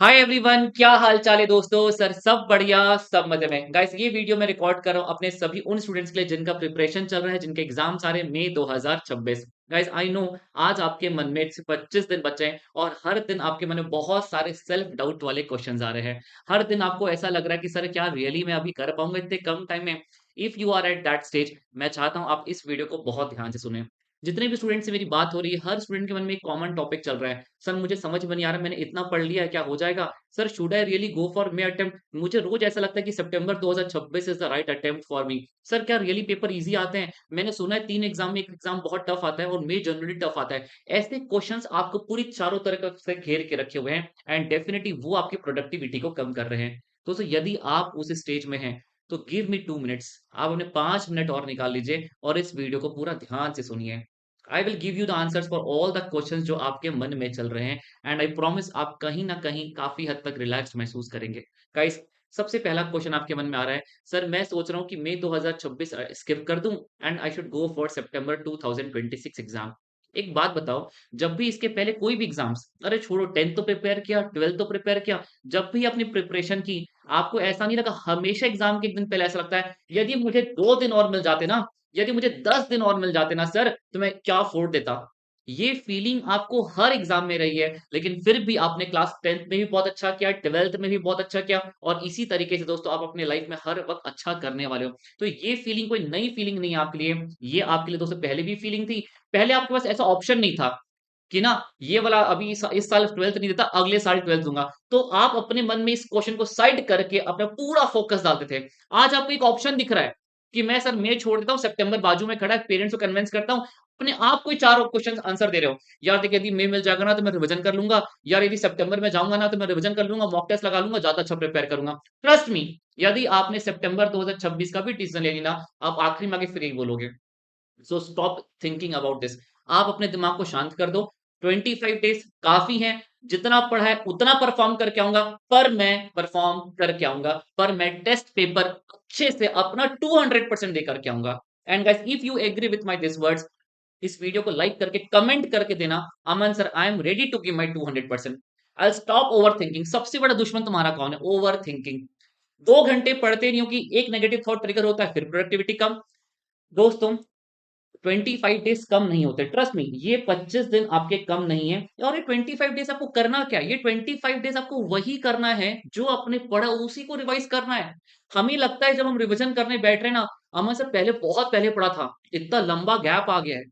Hi everyone, क्या हाल चाल है दोस्तों। सर सब बढ़िया, सब मजे में। गाइस ये वीडियो मैं रिकॉर्ड कर रहा हूँ अपने सभी उन स्टूडेंट्स के लिए जिनका प्रिपरेशन चल रहा है, जिनके एग्जाम्स आ रहे हैं मई 2026। गाइस आई नो आज आपके मन में सिर्फ 25 दिन बचे हैं और हर दिन आपके मन में बहुत सारे सेल्फ डाउट वाले क्वेश्चंस आ रहे हैं। हर दिन आपको ऐसा लग रहा है कि सर क्या रियली मैं अभी कर पाऊंगा इतने कम टाइम में। If you are at that stage, मैं चाहता हूँ आप इस वीडियो को बहुत ध्यान से सुने। जितने भी स्टूडेंट से मेरी बात हो रही है, हर स्टूडेंट के मन में एक कॉमन टॉपिक चल रहा है। सर मुझे समझ में नहीं आ रहा, मैंने इतना पढ़ लिया है, क्या हो जाएगा। Sir should I really go for may attempt. मुझे रोज ऐसा लगता है कि सितंबर 2026 is the right attempt for me. Sir क्या रियली पेपर इजी आते हैं। मैंने सुना है 3 एग्जाम में एक एग्जाम बहुत टफ आता है और मे जनरली टफ आता है। ऐसे क्वेश्चंस आपको पूरी चारों तरफ से घेर के रखे हुए हैं एंड डेफिनेटली वो आपकी प्रोडक्टिविटी को कम कर रहे हैं। तो यदि आप उस स्टेज में हैं तो गिव मी 2 मिनट्स। आप अपने 5 मिनट और निकाल लीजिए और इस वीडियो को पूरा ध्यान से सुनिए। I will give you the answers for all the questions जो आपके मन में चल रहे हैं एंड आई प्रॉमिस आप कहीं ना कहीं काफी हद तक रिलैक्स महसूस करेंगे। गाइस सबसे पहला क्वेश्चन आपके मन में आ रहा है, सर मैं सोच रहा हूँ कि मई 2026 स्किप कर दूं and I should go for September 2026 exam. एक बात बताओ, जब भी इसके पहले कोई भी एग्जाम्स, अरे छोड़ो 10th तो प्रिपेयर किया, 12th तो प्रिपेयर किया, जब भी अपनी प्रिपरेशन की, आपको ऐसा नहीं लगा हमेशा एग्जाम के एक दिन पहले ऐसा लगता है यदि मुझे 2 दिन और मिल जाते ना, यदि मुझे 10 दिन और मिल जाते ना सर, तो मैं क्या फोड़ देता। ये फीलिंग आपको हर एग्जाम में रही है, लेकिन फिर भी आपने क्लास 10th में भी बहुत अच्छा किया, 12th में भी बहुत अच्छा किया और इसी तरीके से दोस्तों आप अपने लाइफ में हर वक्त अच्छा करने वाले हो। तो ये फीलिंग कोई नई फीलिंग नहीं है आपके लिए, ये आपके लिए दोस्तों पहले भी फीलिंग थी। पहले आपके पास ऐसा ऑप्शन नहीं था कि ना ये वाला अभी इस साल 12th नहीं देता, अगले साल 12th दूंगा। तो आप अपने मन में इस क्वेश्चन को साइड करके अपना पूरा फोकस डालते थे। आज आपको एक ऑप्शन दिख रहा है कि मैं सर मैं छोड़ देता हूँ, सितंबर बाजू में खड़ा है, पेरेंट्स को कन्विंस करता हूँ, अपने आप को ही चार क्वेश्चन आंसर दे रहे हो। यार देखिए यदि मई मिल जाएगा ना तो मैं रिवीजन कर लूंगा, यार यदि सितंबर में जाऊंगा ना तो मैं रिवीजन कर लूंगा, मॉक टेस्ट लगा लूंगा, ज्यादा अच्छा प्रिपेयर करूंगा। ट्रस्ट मी, यदि आपने सितंबर 2026 का भी डिसीजन ले लिया, आप आखिरी में आगे फिर यही बोलोगे। So stop thinking about this. आप अपने दिमाग को शांत कर दो। 25 डेज काफी है। जितना पढ़ा है उतना परफॉर्म करके आऊंगा, पर मैं परफॉर्म करके आऊंगा, पर मैं टेस्ट पेपर अच्छे से अपना 200% दे करके आऊंगा। And guys if you agree with my this words, इस वीडियो को लाइक करके कमेंट करके देना, Aman sir I am ready to give my 200%। I stop over thinking. सबसे बड़ा दुश्मन तुम्हारा कौन है? Over thinking. 2 घंटे पढ़ते नहीं हो कि एक नेगेटिव थॉट ट्रिगर होता है, फिर प्रोडक्टिविटी कम। दोस्तों 25 डेज कम नहीं होते, ट्रस्ट मी, ये 25 दिन आपके कम नहीं है। और ये 25 डेज आपको करना क्या है? ये 25 डेज आपको वही करना है जो आपने पढ़ा उसी को रिवाइज करना है। हमें लगता है जब हम रिवीजन करने बैठ रहे हैं ना, हमें से पहले बहुत पहले पढ़ा था, इतना लंबा गैप आ गया है,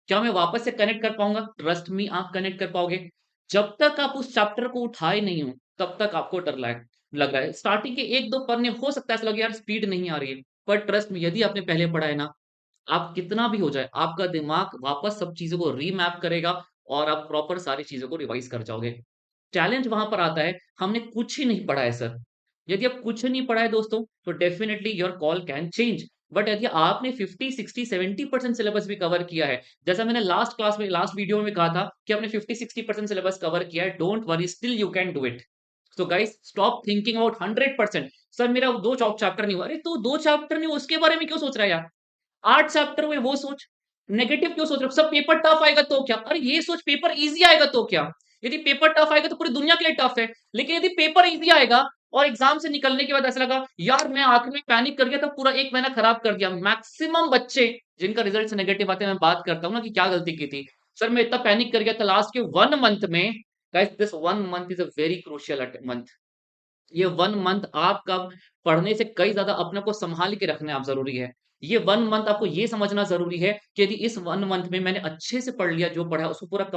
क्या मैं वापस से कनेक्ट कर पाऊंगा? ट्रस्ट मी आप कनेक्ट कर पाओगे। जब तक आप उस चैप्टर को उठाए नहीं हो तब तक आपको डर लग रहा है। स्टार्टिंग के एक दो पन्ने हो सकता है ऐसा लगे यार स्पीड नहीं आ रही है, पर ट्रस्ट में यदि आपने पहले पढ़ा है ना, आप कितना भी हो जाए आपका दिमाग वापस सब चीजों को रीमैप करेगा और आप प्रॉपर सारी चीजों को रिवाइज कर जाओगे। चैलेंज वहां पर आता है, हमने कुछ ही नहीं पढ़ा है सर। यदि आप कुछ नहीं पढ़ा है दोस्तों, तो definitely your call can change. But यदि आपने 50 60 70% सिलेबस भी कवर किया है, जैसा मैंने लास्ट क्लास में लास्ट वीडियो में कहा था कि आपने 50 60% सिलेबस कवर किया है, don't worry, still you can do it. So guys stop thinking about 100%। Sir मेरा दो चैप्टर नहीं हुआ, अरे तो दो चैप्टर नहीं हुआ उसके बारे में क्यों सोच रहा है यार? 8 चैप्टर हुए वो सोच। नेगेटिव क्यों सोच रहे हो? सब पेपर टफ आएगा तो क्या? अरे ये सोच पेपर इजी आएगा तो क्या? यदि पेपर टफ आएगा तो पूरी दुनिया के लिए टफ है, लेकिन यदि पेपर इजी आएगा और एग्जाम से निकलने के बाद ऐसा लगा यार मैं आखिर में पैनिक कर गया था, पूरा एक महीना खराब कर दिया। मैक्सिमम बच्चे जिनका रिजल्ट नेगेटिव आते हैं, मैं बात करता हूँ ना कि क्या गलती की थी। सर मैं इतना पैनिक कर गया था लास्ट के 1 मंथ में। Guys this 1 month is a very crucial month. ये 1 मंथ आपका पढ़ने से कई ज़्यादा अपने को सँभाल के रखना आप ज़रूरी है। ये 1 मंथ आपको ये समझना ज़रूरी है कि यदि इस 1 मंथ में मैंने अच्छे से पढ़ लिया, जो पढ़ा है उसको पूरा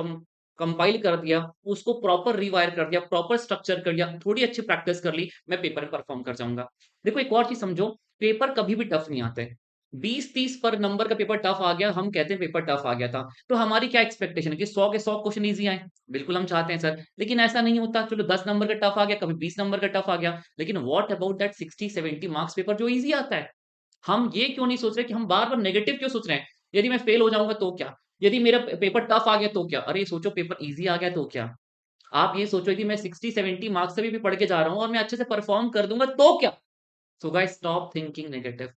कंपाइल कर दिया, उसको प्रॉपर रिवायर कर दिया, प्रॉपर स्ट्रक्चर कर दिया, थोड़ी अच्छी प्रैक्टिस कर ली, मैं पेपर में परफ़ॉर्म कर जाऊँगा। देखो एक और चीज़ समझो, पेपर कभी भी टफ नहीं आते। 20-30 पर नंबर का पेपर टफ आ गया, हम कहते हैं पेपर टफ आ गया था। तो हमारी क्या एक्सपेक्टेशन है कि 100 के 100 क्वेश्चन ईज़ी आएँ? बिल्कुल हम चाहते हैं सर, लेकिन ऐसा नहीं होता। चलो 10 नंबर का टफ आ गया, कभी 20 नंबर का टफ आ गया, लेकिन what about that 60-70 marks paper जो ईज़ी आता है? हम ये क्यों नहीं सोच रहे कि हम बार-बार नेगेटिव क्यों सोच रहे हैं? यदि मैं फेल हो जाऊँगा तो क्या? यदि मेरा पेपर टफ आ गया तो क्या? अरे सोचो पेपर ईज़ी आ गया तो क्या? आप ये सोचो कि मैं 60-70 मार्क्स से भी पढ़ के जा रहा हूँ और मैं अच्छे से परफॉर्म कर दूँगा तो क्या? So guys stop thinking negative.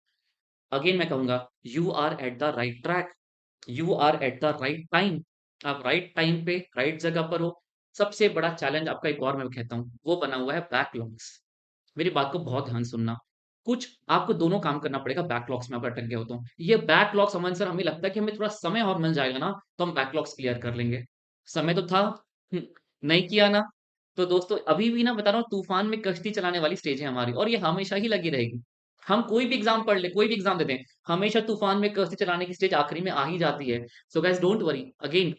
Again मैं कहूँगा, you are at the right track, you are at the right time. आप राइट टाइम पे राइट जगह पर हो। सबसे बड़ा चैलेंज आपका एक और मैं कहता हूँ, वो बना हुआ है बैकलॉग्स। मेरी बात को बहुत ध्यान सुनना। कुछ आपको दोनों काम करना पड़ेगा बैकलॉग्स में अगर अटक गए हो तो। ये बैकलॉग्स अमन सर हमें लगता है कि हमें थोड़ा समय और मिल जाएगा ना, तो हम बैकलॉग्स क्लियर कर लेंगे। समय तो था, हुँ, नहीं किया ना। तो दोस्तों अभी भी ना बता रहा हूँ तूफ़ान में कश्ती चलाने वाली स्टेज है हमारी और ये हमेशा ही लगी रहेगी। हम कोई भी एग्ज़ाम पढ़ लें, कोई भी एग्ज़ाम दे दें, हमेशा तूफ़ान में कश्ती चलाने की स्टेज आखिरी में आ ही जाती है। So guys don't worry again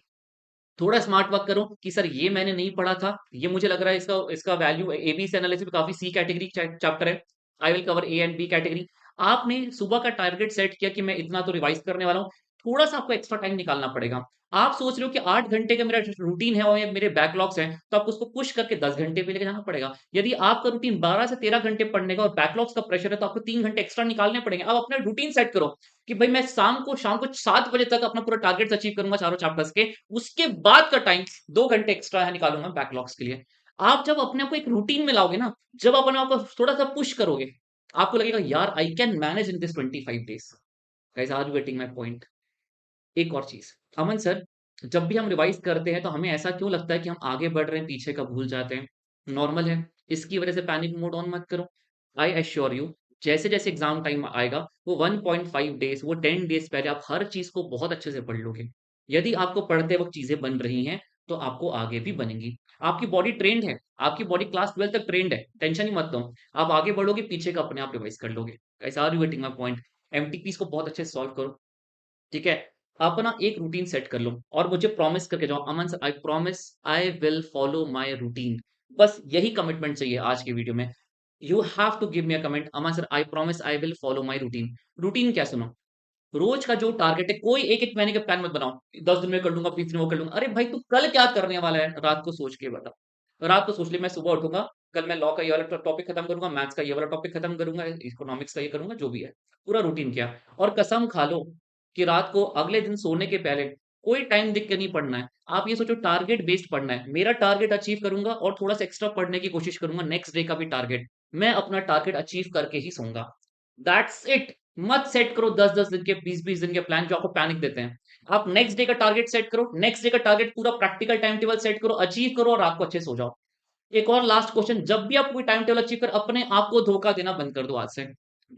थोड़ा स्मार्ट वर्क करो कि सर ये मैंने नहीं पढ़ा था, ये मुझे लग रहा है इसका इसका वैल्यू एबीसी एनालिसिस में काफ़ी सी कैटेगरी चैप्टर है। I will cover A and B category. आपने सुबह का टारगेट सेट किया कि मैं इतना तो रिवाइज़ करने वाला हूँ, थोड़ा-सा आपको एक्स्ट्रा टाइम निकालना पड़ेगा। आप सोच रहे हो कि 8 घंटे का मेरा रूटीन है और ये मेरे बैकलॉग्स हैं, तो आपको उसको पुश करके 10 घंटे पे लेके जाना पड़ेगा। यदि आपका रूटीन 12 से 13 घंटे पढ़ने का और बैकलॉग्स का प्रेशर है, तो आपको 3 घंटे एक्स्ट्रा निकालने पड़ेंगे। आप अपना रूटीन सेट करो कि भाई मैं शाम को 7 बजे तक अपना पूरा टारगेट्स अचीव करूँगा चारों चैप्टर्स के। उसके बाद का टाइम 2 घंटे एक्स्ट्रा है निकालूँगा बैकलॉग्स के लिए। आप जब अपने आप को एक रूटीन में लाओगे ना, जब अपने आप को थोड़ा-सा पुश करोगे, आपको लगेगा यार I can manage in this 25 days. Guys are you getting my point? एक और चीज़, अमन सर जब भी हम रिवाइज़ करते हैं तो हमें ऐसा क्यों लगता है कि हम आगे बढ़ रहे हैं, पीछे का भूल जाते हैं? नॉर्मल है, इसकी वजह से पैनिक मोड ऑन मत करो। आई एश्योर यू जैसे-जैसे एग्ज़ाम टाइम आएगा, वो 1.5 डेज़, वो 10 डेज़ पहले आप हर चीज़ को बहुत अच्छे से पढ़ लोगे। यदि आपको पढ़ते वक़्त चीज़ें बन रही हैं, तो आपको आगे भी बनेंगी। आपकी बॉडी ट्रेन्ड है, आपकी बॉडी क्लास 12 तक ट्रेन्ड है, टेंशन ही मत लो। आप आगे बढ़ोगे, पीछे का अपने आप रिवाइज़ कर लोगे। Guys are you getting my point? MTPs को बहुत अच्छे से सॉल्व करो। ठीक है? आप ना एक रूटीन सेट कर लो और मुझे प्रॉमिस करके जाओ, Aman sir I promise I will follow my routine. बस यही कमिटमेंट चाहिए आज की वीडियो में। You have to give me a commit, Aman sir I promise I will follow my routine. Routine क्या सुनो, रोज का जो टारगेट है, कोई 1-1 महीने का प्लान मत बनाओ। 10 दिन में कर लूँगा, 20 दिन में वो कर लूँगा। अरे भाई तू कल क्या करने वाला है? रात को सोच के बता। रात को सोच ले मैं सुबह उठूँगा, कल मैं लॉ का ये वाला टॉपिक खत्म करूँगा, मैथ्स का ये वाला टॉपिक खत्म करूँगा, इकोनॉमिक्स का ये करूँगा, जो भी है। पूरा रूटीन किया और कसम खा लो कि रात को अगले दिन सोने के पहले कोई टाइम देख के नहीं पढ़ना है। आप ये सोचो टारगेट बेस्ड पढ़ना है। मेरा टारगेट अचीव करूँगा और थोड़ा-सा एक्स्ट्रा पढ़ने की कोशिश करूँगा नेक्स्ट डे का भी टारगेट। मैं अपना टारगेट अचीव करके ही सोऊँगा। That's it. मत सेट करो 10-10 दिन के 20-20 दिन के प्लान जो आपको पैनिक देते हैं। आप नेक्स्ट डे का टारगेट सेट करो, नेक्स्ट डे का टारगेट पूरा प्रैक्टिकल टाइम टेबल सेट करो, अचीव करो और रात को अच्छे से सो जाओ। एक और लास्ट क्वेश्चन, जब भी आप कोई टाइम टेबल अचीव कर अपने आप को धोखा देना बंद कर दो आज से।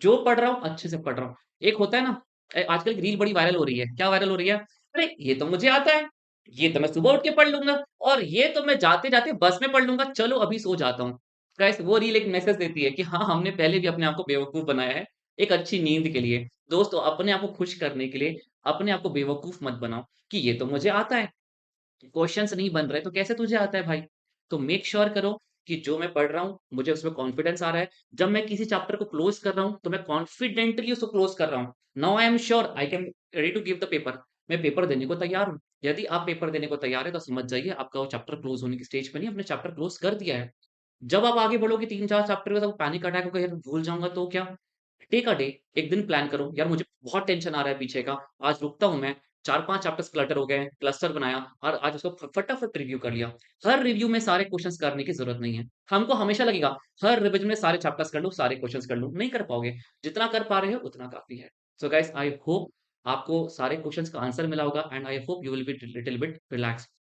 जो पढ़ रहा हूँ, अच्छे से पढ़ रहा हूँ। एक होता है ना आजकल एक रील बड़ी वायरल हो रही है। क्या वायरल हो रही है? अरे! ये तो मुझे आता है, ये तो मैं सुबह उठ के पढ़ लूँगा और ये तो मैं जाते-जाते बस में पढ़ लूँगा, चलो अभी सो जाता हूँ। गाइस वो रील एक मैसेज देती है कि हाँ, हमने पहले भी अपने आप को बेवकूफ़ बनाया है, एक अच्छी नींद के लिए। दोस्तों अपने आप को खुश करने के लिए अपने आप को बेवकूफ़ मत बनाओ कि ये तो मुझे आता है। क्वेश्चंस नहीं बन रहे तो कैसे तुझे आता है भाई? तो मेक श्योर करो कि जो मैं पढ़ रहा हूँ, मुझे उसमें कॉन्फिडेंस आ रहा है। जब मैं किसी चैप्टर को क्लोज़ कर रहा हूँ, तो मैं कॉन्फिडेंटली उसको क्लोज़ कर रहा हूँ। Now I am sure I can ready to give the paper. मैं पेपर देने को तैयार हूँ। यदि आप पेपर देने को तैयार हैं, तो समझ जाइए आपका वो चैप्टर क्लोज़ होने की स्टेज पे नहीं, आपने चैप्टर क्लोज़ कर दिया है। जब आप आगे बढ़ोगे 3-4 चैप्टर के, तो पैनिक अटैक होगा, यार भूल जाऊँगा तो क्या? टेक अ डे, एक दिन प्लान करो, यार मुझे बहुत टेंशन आ रहा है पीछे का, आज रुकता हूँ मैं, 4-5 चैप्टर्स क्लटर हो गए, क्लस्टर बनाया और आज उसको फटाफट रिव्यू कर लिया। हर रिव्यू में सारे क्वेश्चंस करने की ज़रूरत नहीं है। हमको हमेशा लगेगा हर रिविज़न में सारे चैप्टर्स कर लूँ, सारे क्वेश्चंस कर लूँ, नहीं कर पाओगे। जितना कर पा रहे हो उतना काफ़ी है। सो गाइस आई होप आपको सारे क्वेश्चंस का आंसर मिला होगा and I hope you will be little bit relaxed.